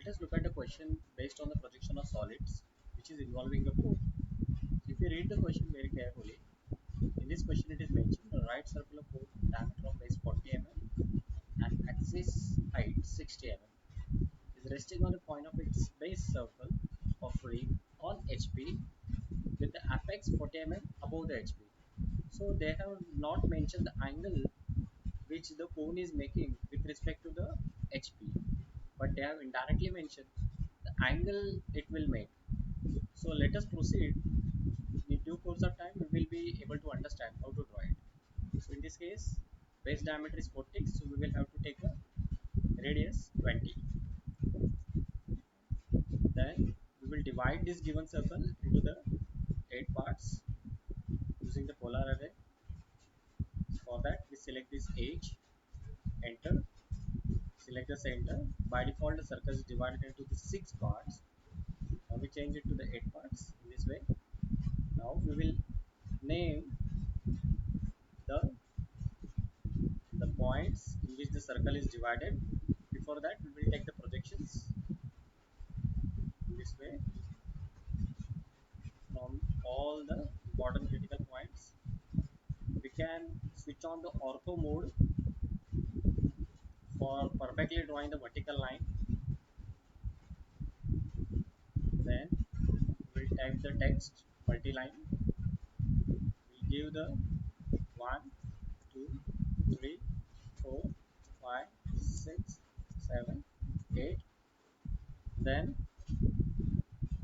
let us look at the question based on the projection of solids, which is involving a cone. So if you read the question very carefully, in this question it is mentioned the right circular cone diameter of base 40 mm and axis height 60 mm is resting on the point of its base circle of ring on HP with the apex 40 mm above the HP. So they have not mentioned the angle which the cone is making with respect to the HP, but they have indirectly mentioned the angle it will make. So let us proceed. In due course of time, we will be able to understand how to draw it. So in this case, base diameter is 40, so we will have to take a radius 20. Then we will divide this given circle into the 8 parts using the polar array. For that, we select this edge, enter, select the center. By default, the circle is divided into the 6 parts. Now we change it to the 8 parts in this way. Now we will name the points in which the circle is divided. Before that, we will take the projections in this way from all the important critical points. We can switch on the ortho mode for perfectly drawing the vertical line. Then we'll type the text multi-line. We'll give the 1, 2, 3, 4, 5, 6, 7, 8. Then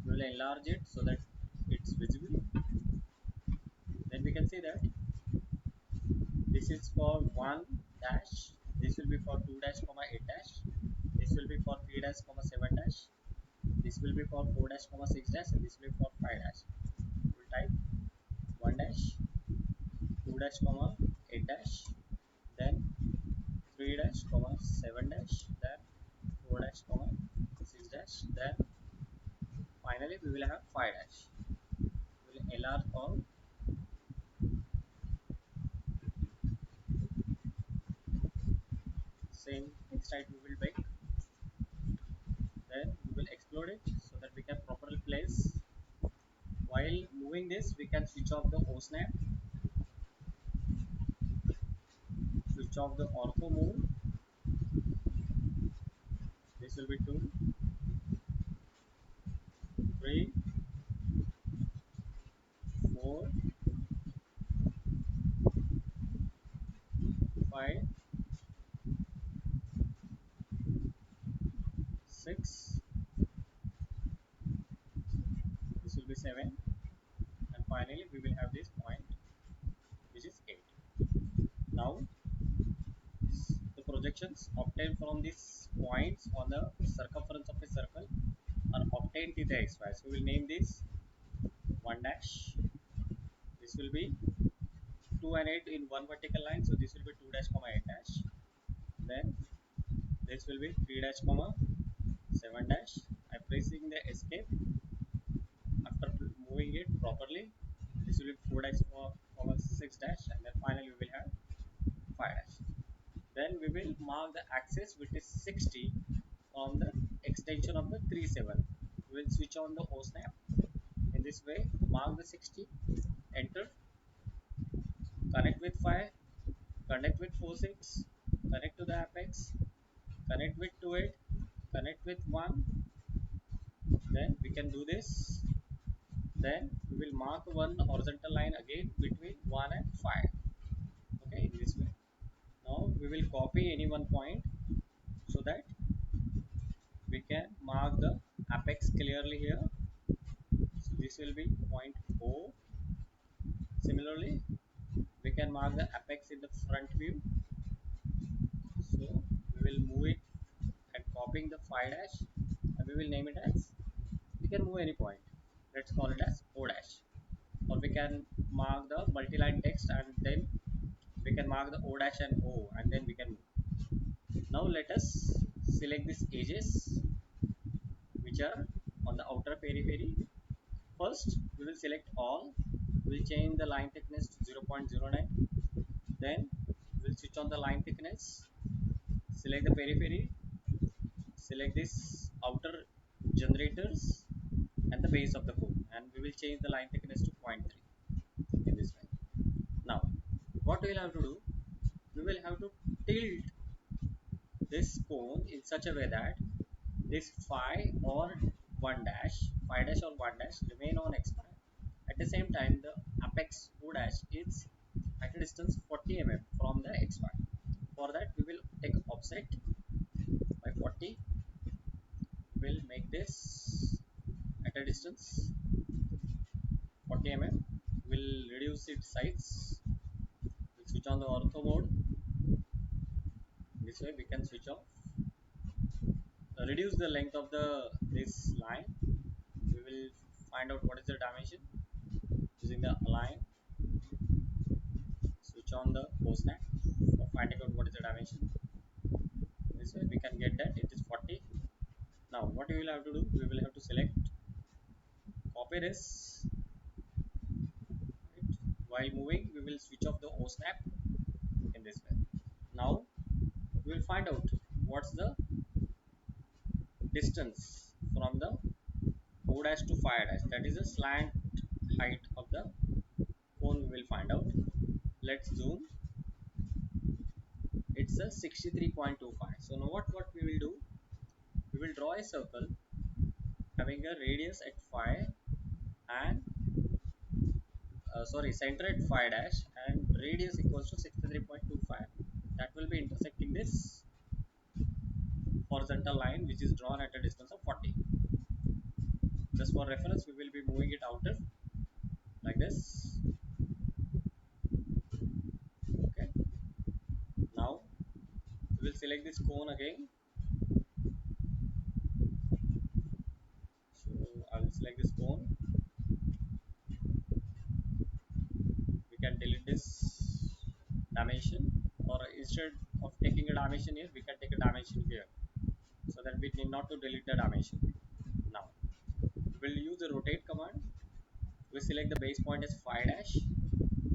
we will enlarge it so that it's visible. Then we can see that this is for 1 dash, this will be for 2 dash comma 8 dash, this will be for 3 dash comma 7 dash, this will be for 4 dash comma 6 dash, and this will be for 5 dash. We'll type 1 dash, 2 dash comma 8 dash, then 3 dash comma 7 dash, then 4 dash comma 6 dash, then finally we will have 5 dash. We will enlarge all. Same next height we will make. Then we will explode it so that we can properly place. While moving this, we can switch off the O snap, switch off the ortho mode. This will be 2, 3, 4, 5, 6. This will be 7, and finally we will have this point, which is 8. Now the projections obtained from these points on the circumference of a circle are obtained with the xy. So we will name this 1 dash. This will be 2 and 8 in one vertical line, so this will be 2 dash comma 8 dash. Then this will be 3 dash comma 7 dash. I'm pressing the escape. After moving it properly, this will be 4 dash comma 6 dash, and then finally we will have 5 dash. Then we will mark the axis, which is 60, on the extension of the 3/7. We will switch on the O snap. In this way, mark the 60, enter, connect with 5, connect with 4/6, connect to the apex, connect with 2/8, connect with 1. Then we can do this. Then we will mark one horizontal line again between 1 and 5. Okay, in this way. Now we will copy any one point so that we can mark the apex clearly here. So this will be point O. Similarly, we can mark the apex in the front view. So we will move it and copying the 5 dash, and we will name it as, we can move any point. Let's call it as O dash. Or we can mark the multi-line text and then we can mark the O dash and O, and then we can move. Now let us select these edges which are on the outer periphery. First we will select all. We will change the line thickness to 0.09. Then we will switch on the line thickness, select the periphery, select this outer generators and the base of the cone, and we will change the line thickness to 0.3 in this way. Now what we will have to do, we will have to tilt this cone in such a way that this phi or 1 dash, phi dash or 1 dash remain on x y. At the same time, the apex o dash is at a distance 40 mm from the xy. For that, we will take offset by 40. We will make this at a distance 40 mm. We will reduce its size. We'll switch on the ortho mode. This way we can switch off. Reduce the length of the this line. We will find out what is the dimension using the align. Switch on the snap for finding out what is the dimension. This way we can get that it is 40. Now what we will have to do, we will have to select, copy this, right. While moving we will switch off the O snap in this way. Now we will find out what's the distance from the O dash to phi dash, that is the slant height of the cone. We will find out. Let's zoom. It's a 63.25. So now what we will do, we will draw a circle having a radius at phi and center at phi dash and radius equals to 63.25. That will be intersecting this horizontal line which is drawn at a distance of 40. Just for reference, we will be moving it outer like this. Okay. Now we will select this cone again. So I will select this cone. We can delete this dimension, or instead of taking a dimension here, we can take a dimension here, so that we need not to delete the dimension. Now we will use the rotate command. We select the base point as phi dash.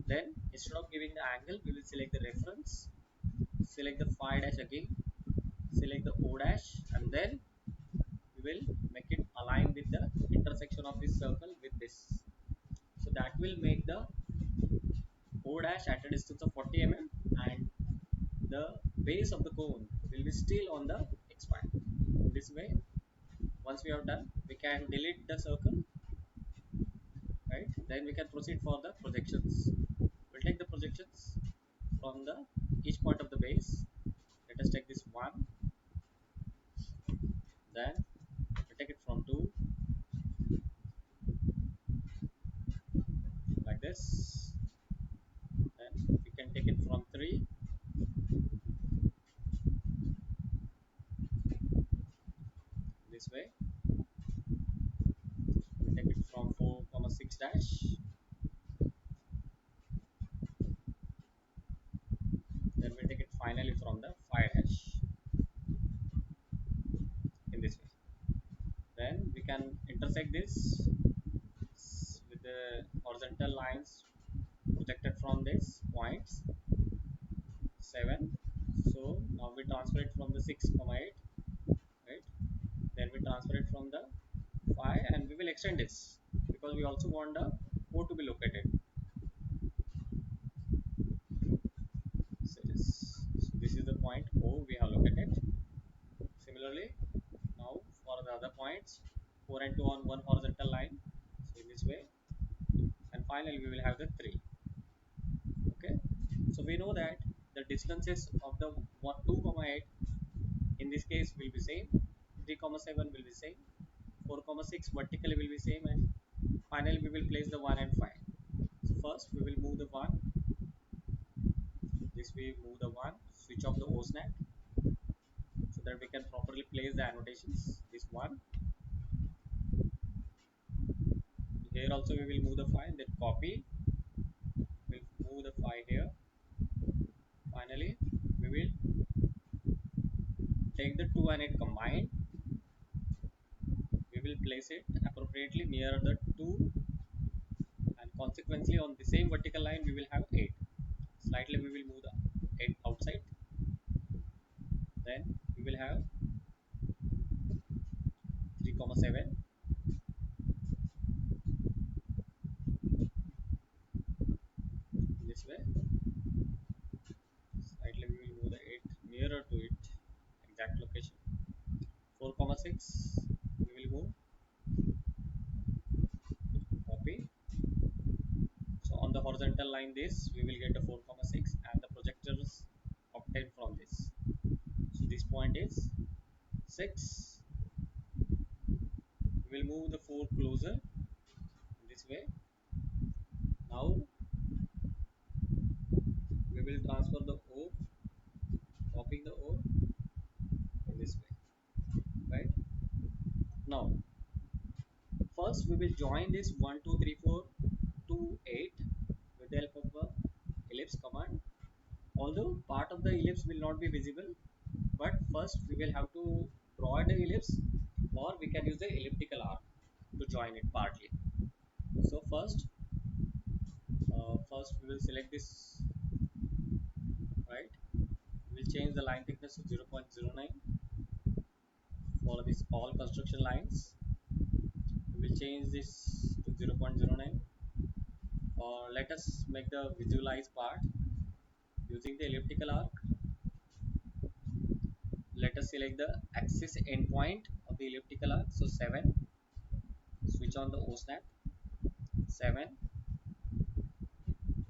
Then instead of giving the angle, we will select the reference, select the phi dash again, select the O dash, and then we will make it align with the intersection of this circle with this. So that will make the O dash at a distance of 40 mm, and the base of the cone will be still on the x-y. This way, once we have done, we can delete the circle, right? Then we can proceed for the projections. We'll take the projections from the each point of the base. Let us take this one, then we take it from two, like this. Then we can take it from three, this way. We take it from 4, 6 dash. Then we take it finally from the 5 dash in this way. Then we can intersect this with the horizontal lines projected from this points 7. So now we transfer it from the 6, 8, right? Then we transfer it from the 5, and we will extend this because we also want the O to be located. So this is the point O we have located. Similarly, now for the other points, 4 and 2 on one horizontal line. So in this way, and finally we will have the 3. Okay. So we know that the distances of the 2, 8 in this case will be same, 3, 7 will be same, 4, 6 vertically will be same, and finally we will place the 1 and 5. So first we will move the 1. This we move the 1, switch off the O snap, so that we can properly place the annotations. This 1. Here also we will move the 5, then copy. We'll move the 5 here. Finally, we will take the 2 and 8 combined. We will place it appropriately near the 2, and consequently on the same vertical line we will have 8. Slightly we will move the 8 outside. Then we will have comma 7. This way, slightly we will move the 8 nearer to it, exact location. 4 comma 6, we will move, copy. So on the horizontal line this, we will get the 4 comma 6 and the projectors obtained from this. So this point is 6. We will move the 4 closer this way. Now we will transfer the O, copy the O in this way, right? Now first we will join this 1 2 3 4 to 8 with the help of the ellipse command. Although part of the ellipse will not be visible, but first we will have to draw the ellipse, or we can use the elliptical arc to join it partly. So first we will select this, right? We will change the line thickness to 0.09 for this all construction lines. We will change this to 0.09, or let us make the visualize part using the elliptical arc. Let us select the axis endpoint of the elliptical arc. So 7, switch on the O snap. 7,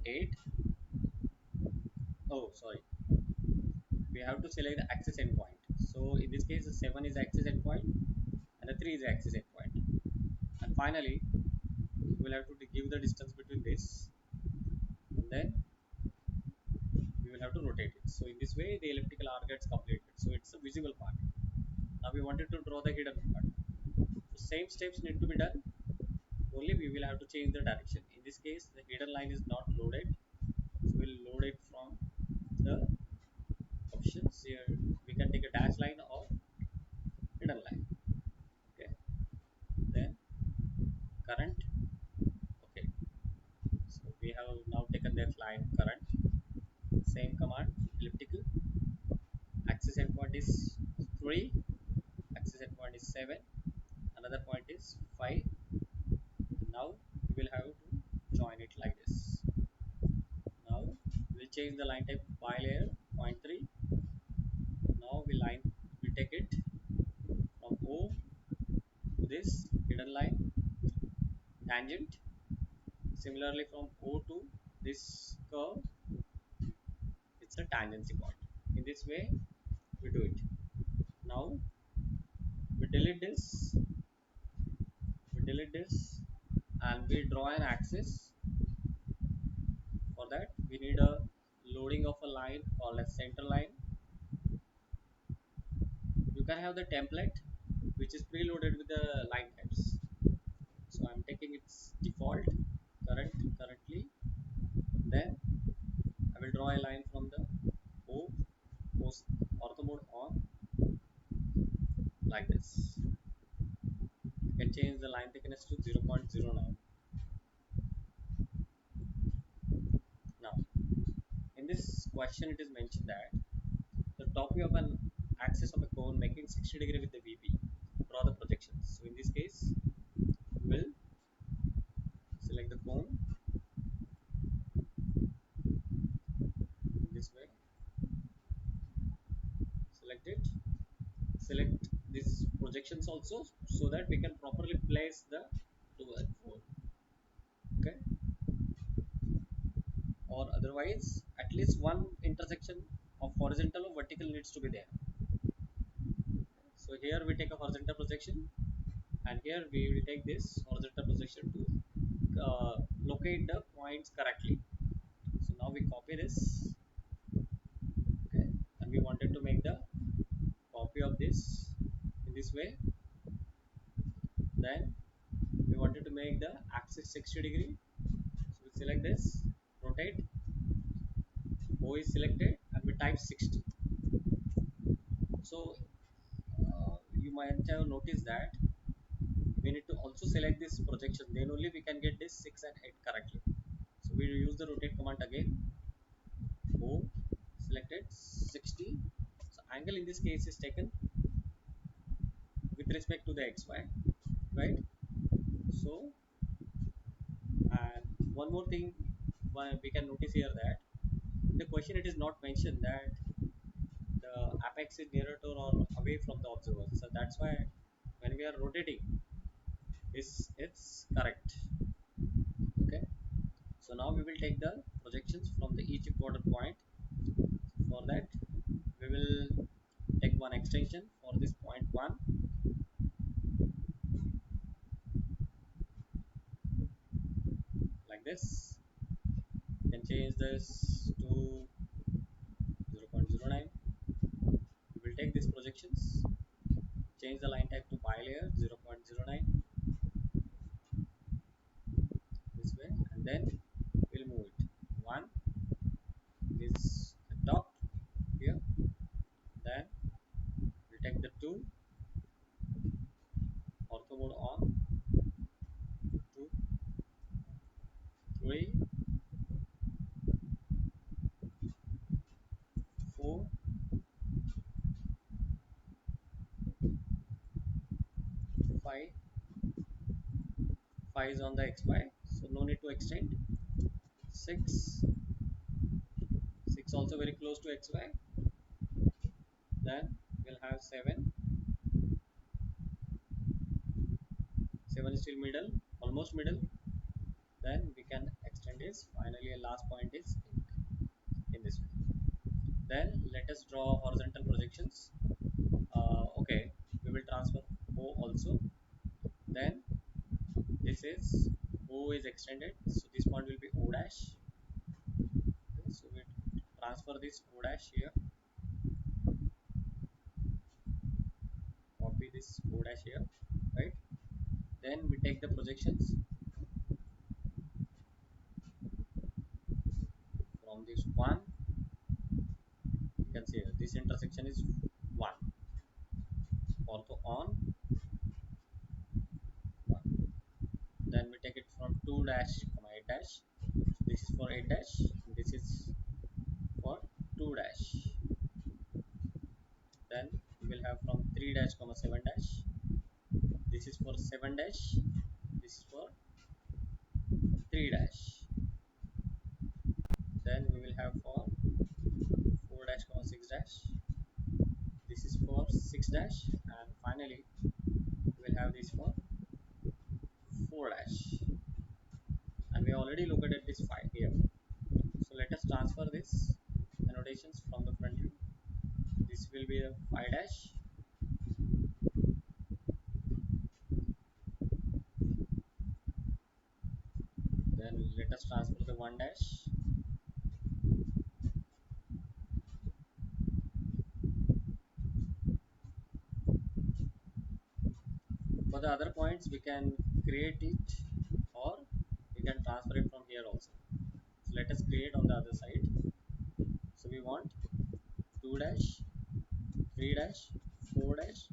8. Oh, sorry. We have to select the axis endpoint. So in this case, the 7 is the axis endpoint and the 3 is the axis endpoint. And finally, we will have to give the distance between this, and then we will have to rotate it. So in this way, the elliptical arc gets completed. So it's a visible part. Now we wanted to draw the hidden part. So same steps need to be done. Only we will have to change the direction. In this case, the hidden line is not loaded. So we'll load it from the options here. We can take a dash line or hidden line. Okay. Then current. Okay. So we have now taken that line current. Same command, elliptical. Axis endpoint is 3. Axis endpoint is 7. Another point is 5. And now we will have to join it like this. Now we'll change the line type bilayer, point 3. Now we take it from O to this hidden line, tangent. Similarly from O to this curve, it's a tangency point. In this way we do it. Now we delete this, and we draw an axis. For that we need a loading of a line called a center line. You can have the template which is preloaded with the line types. So I'm taking its default currently. Then I will draw a line from the O, ortho mode on, like this. You can change the line thickness to 0.09. Now in this question it is mentioned that the top view of an axis of a cone making 60 degree with the VP, draw the projections. So in this case we will select the cone in this way, select it, select these projections also, so that we can properly place the 2 and 4. Okay, or otherwise at least one intersection of horizontal or vertical needs to be there. So here we take a horizontal projection, and here we will take this horizontal projection to locate the points correctly. So now we copy this, okay, and we wanted to make the copy of this in this way. Then we wanted to make the axis 60 degree. So we select this, rotate, O is selected, and we type 60. So you might have noticed that we need to also select this projection, then only we can get this 6 and 8 correctly. So we use the rotate command again. O selected 60. So angle in this case is taken with respect to the xy, right? So, and one more thing we can notice here that in the question it is not mentioned that the apex is nearer to or away from the observer. So that's why when we are rotating, it's correct. Okay. So now we will take the projections from the each important point. For that, we will take one extension for this point one, like this. You can change this to 0.09. We will take these projections, change the line type to bilayer 0.09 this way, and then we'll move it. One is the top here, then we'll take the two ortho mode on, two, three, four, five. Five is on the xy, so no need to extend. Six, six also very close to xy. Then we'll have seven. Seven is still middle, almost middle. Then we can extend this. Finally, a last point is eight in this way. Then let us draw horizontal projections. Okay, we will transfer O also. Then this is O is extended, so this point will be O dash. Okay, so we transfer this O dash here, copy this O dash here, right? Then we take the projections from this one. You can see this intersection is one, ortho on one. Then we take it from 2 dash comma 8 dash. So this is for 8 dash, this is for 2 dash. Then we will have from 3 dash comma 7 dash. This is for 7 dash. This is for 3 dash. Then we will have for 4 dash comma 6 dash. This is for 6 dash, and finally we will have this for 4 dash. And we already looked at this 5 here. So let us transfer this annotations from the front view. This will be a 5 dash. Then let us transfer the 1 dash. For the other points, we can create it or we can transfer it from here also. So let us create on the other side. So we want 2 dash, 3 dash, 4 dash,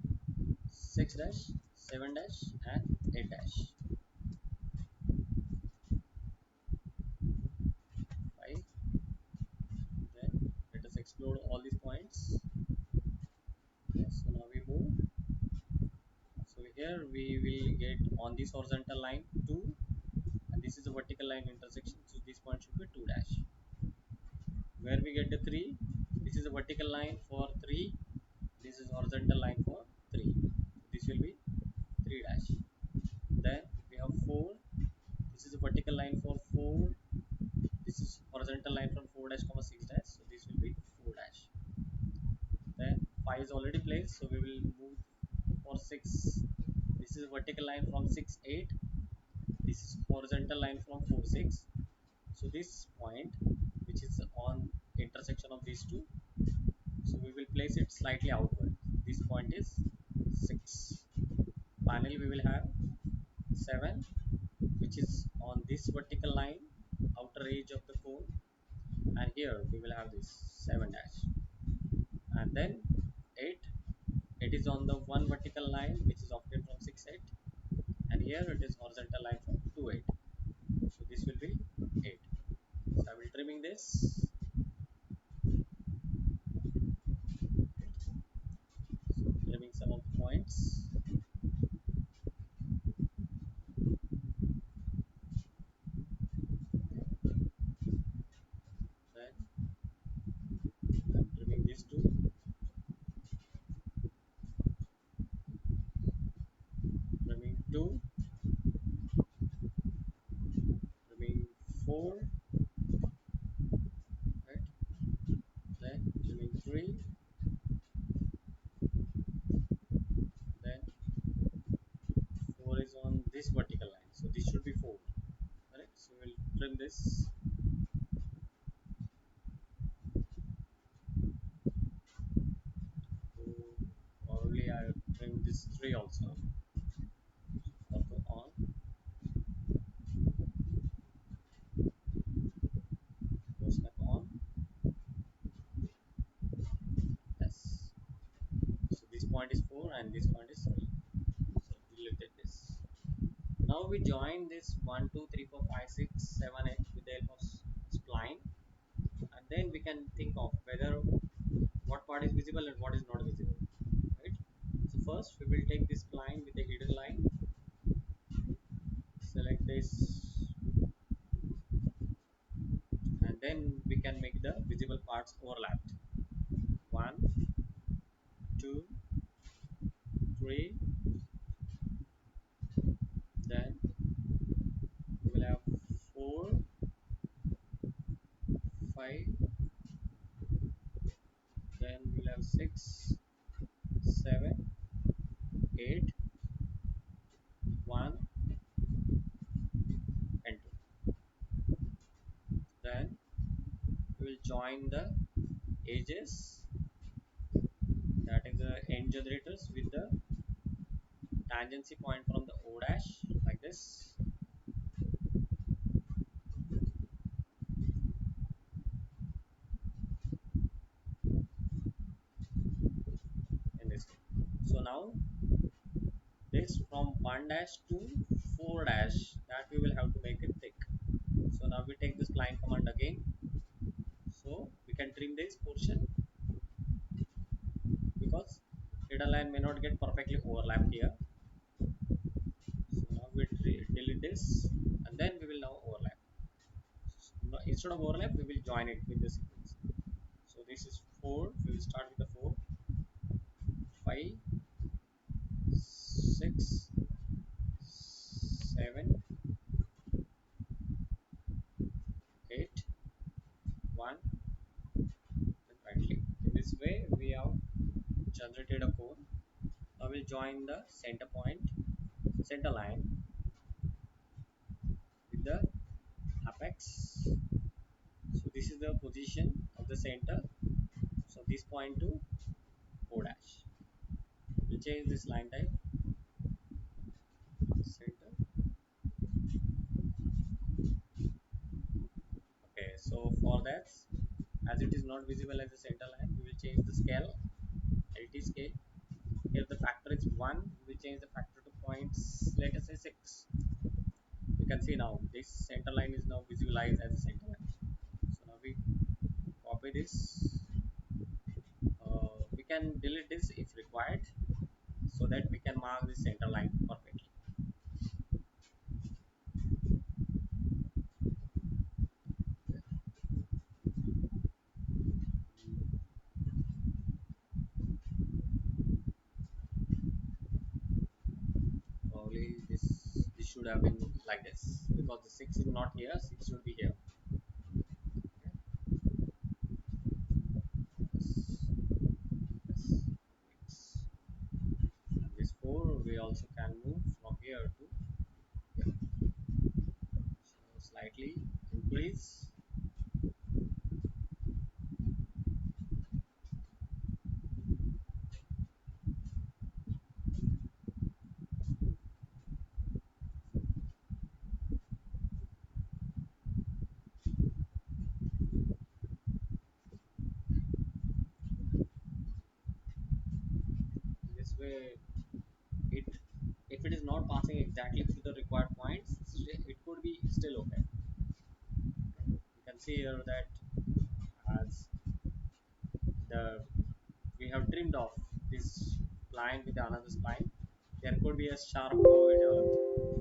6 dash, 7 dash, and 8 dash. 5. Then let us explore all these points. Okay, so now we move. So here we will get on this horizontal line 2, and this is a vertical line intersection. So this point should be 2 dash. Where we get the 3, this is a vertical line for 3, this is horizontal line for 3. This will be 3 dash. Then we have 4, this is a vertical line for 4, this is horizontal line from 4 dash comma 6 dash, so this will be 4 dash. Then 5 is already placed, so we will move for 6. This is a vertical line from 6 8, this is horizontal line from 4 6. So this point which is on intersection of these two, so we will place it slightly outward. This point is 6. Finally we will have 7, which is on this vertical line, outer edge of the cone, and here we will have this 7 dash. And then 8, it is on the one vertical line which is obtained from 6 8, and here it is horizontal line from 2 8. So this will be 8. So I will trimming this. So trimming some of the points. 2, remain 4, right? Then remain 3, then 4 is on this vertical line, so this should be 4, correct? So we'll trim this. So probably I will trim this 3 also. Auto on, goes back on. Yes. So this point is 4 and this point is 3. So deleted this. Now we join this 1, 2, 3, 4, 5, 6, 7, 8 with the help of spline, and then we can think of whether what part is visible and what is not visible, right? So first we will take this spline with a hidden line, select this, and then we can make the visible parts overlapped. 1, 2, 3, then we will have 4, 5, then we will have 6, 7, 8, 1 and 2. Then we will join the edges, that is the end generators, with the tangency point from the O dash, like this. In this way. So now this from 1 dash to 4 dash, that we will have to make it thick. So now we take this line command again, so we can trim this portion because hidden line may not get perfectly overlapped here. So now we delete this, and then we will now overlap. So instead of overlap, we will join it with the sequence. So this is 4, we will start with the 4, 5, 6, 7, 8, 1, and rightly. In this way, we have generated a cone. Now we'll join the center point, center line with the apex. So this is the position of the center. So this point to O dash. We'll change this line type, center. Okay, so for that, as it is not visible as a center line, we will change the scale, LT scale. If the factor is 1, we will change the factor to points, let us say 6. You can see now this center line is now visualized as a center line. So now we copy this. We can delete this if required, so that we can mark the center line perfectly. Probably this should have been like this because the 6 is not here, 6 should be here. Yes. Yes. Yes. And this 4 we also can move from here to here. So slightly increase. This way, it if it is not passing exactly through the required points, it could be still okay. You can see here that as the we have trimmed off this line with another spline, there could be a sharp curve developed.